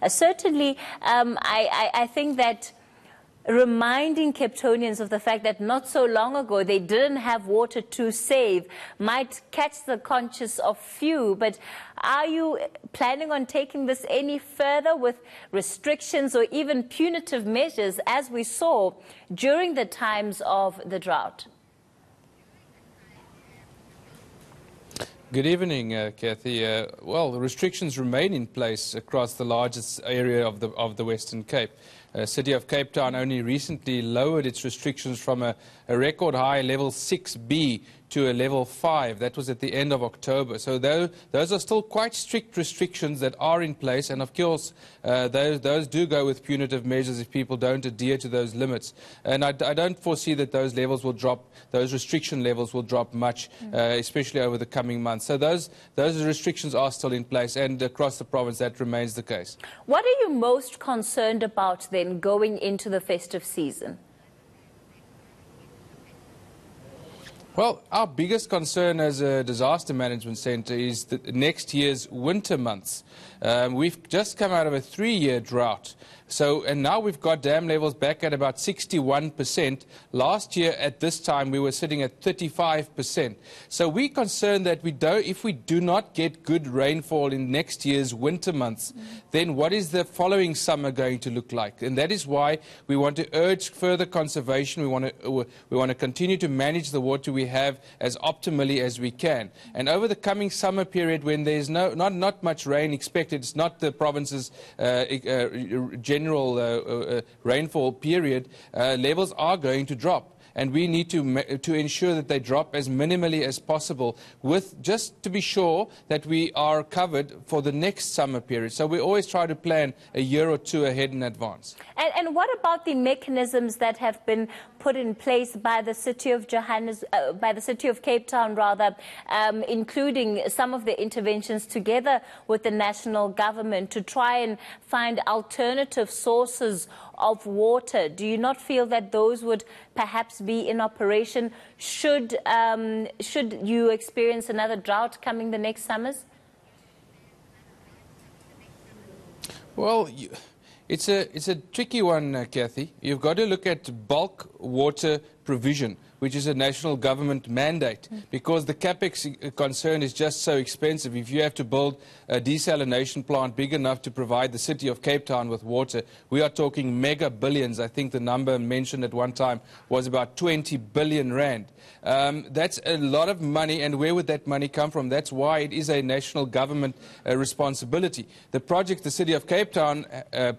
Certainly, I think that reminding Capetonians of the fact that not so long ago they didn't have water to save might catch the conscience of few. But are you planning on taking this any further with restrictions or even punitive measures, as we saw during the times of the drought? Good evening, Kathy. Well, the restrictions remain in place across the largest area of the Western Cape. City of Cape Town only recently lowered its restrictions from a record high level 6B to a level 5. That was at the end of October. So those are still quite strict restrictions that are in place, and of course those do go with punitive measures if people don't adhere to those limits. And I don't foresee that those levels will drop, those restriction levels will drop much, especially over the coming months. So those restrictions are still in place, and across the province that remains the case. What are you most concerned about then going into the festive season? Well, our biggest concern as a disaster management centre is the next year's winter months. We've just come out of a 3-year drought. And now we've got dam levels back at about 61%. Last year at this time we were sitting at 35%. So we're concerned that if we do not get good rainfall in next year's winter months, then what is the following summer going to look like? And that is why we want to urge further conservation. We want to continue to manage the water we have as optimally as we can. And over the coming summer period, when there's not much rain expected, it's not the province's general rainfall period, levels are going to drop. And we need to ensure that they drop as minimally as possible, just to be sure that we are covered for the next summer period. So we always try to plan a year or two ahead in advance. And what about the mechanisms that have been put in place by the City of Cape Town, rather, including some of the interventions together with the national government to try and find alternative sources of water? Do you not feel that those would perhaps be in operation should you experience another drought coming the next summers? Well, it's a tricky one, Kathy. You've got to look at bulk water provision, which is a national government mandate, because the capex concern is just so expensive. If you have to build a desalination plant big enough to provide the City of Cape Town with water, we are talking mega billions. I think the number mentioned at one time was about 20 billion rand. That's a lot of money, and where would that money come from? That's why it is a national government responsibility. The projects the City of Cape Town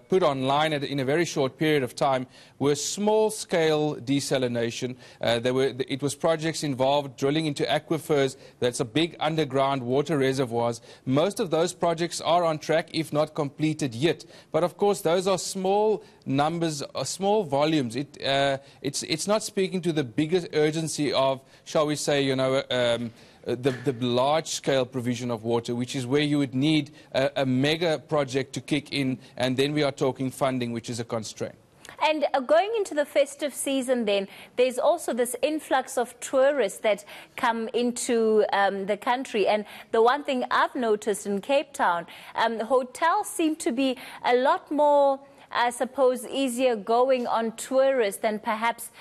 put online in a very short period of time were small-scale desalination. It was projects involved drilling into aquifers. That's a big underground water reservoirs. Most of those projects are on track, if not completed yet. But of course, those are small numbers, small volumes. It's not speaking to the biggest urgency of, shall we say, the large-scale provision of water, which is where you would need a mega project to kick in, and then we are talking funding, which is a constraint. And going into the festive season then, there's also this influx of tourists that come into the country. And the one thing I've noticed in Cape Town, hotels seem to be a lot more, I suppose, easier going on tourists than perhaps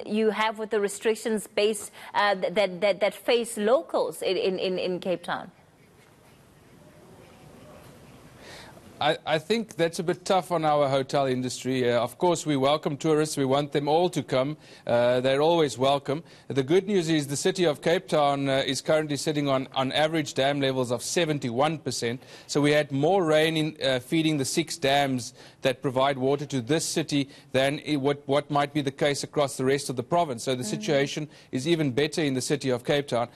you have with the restrictions based that face locals in Cape Town. I think that's a bit tough on our hotel industry. Of course, we welcome tourists. We want them all to come. They're always welcome. The good news is the City of Cape Town is currently sitting on average dam levels of 71%. So we had more rain feeding the 6 dams that provide water to this city than what might be the case across the rest of the province. So the situation is even better in the City of Cape Town.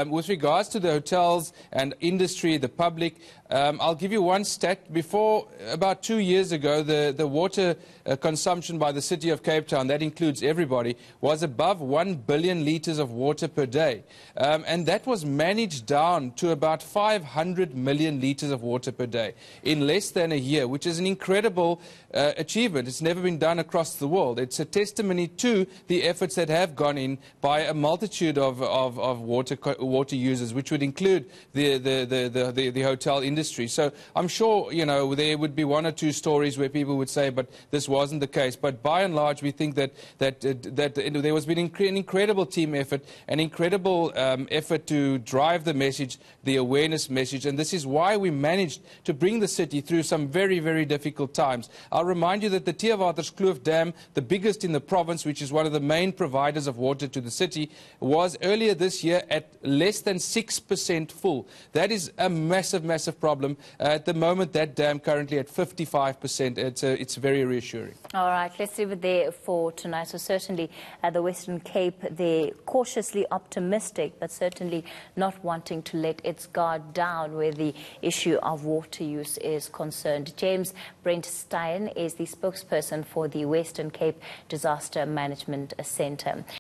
With regards to the hotels and industry, the public, I'll give you one stat. Before, about 2 years ago, the water consumption by the City of Cape Town, that includes everybody, was above 1 billion litres of water per day. And that was managed down to about 500 million litres of water per day in less than a year, which is an incredible achievement. It's never been done across the world. It's a testimony to the efforts that have gone in by a multitude of water users, which would include the hotel industry. So I'm sure, there would be one or two stories where people would say, but this wasn't the case. But by and large, we think that there has been an incredible team effort, an incredible effort to drive the message, the awareness message, and this is why we managed to bring the city through some very, very difficult times. I'll remind you that the Theewaterskloof Dam, the biggest in the province, which is one of the main providers of water to the city, was earlier this year at less than 6% full. That is a massive, massive problem. At the moment, that dam currently at 55%. It's very reassuring. All right, let's leave it there for tonight. So certainly at the Western Cape, they're cautiously optimistic, but certainly not wanting to let its guard down where the issue of water use is concerned. James Brent Stein is the spokesperson for the Western Cape Disaster Management Centre.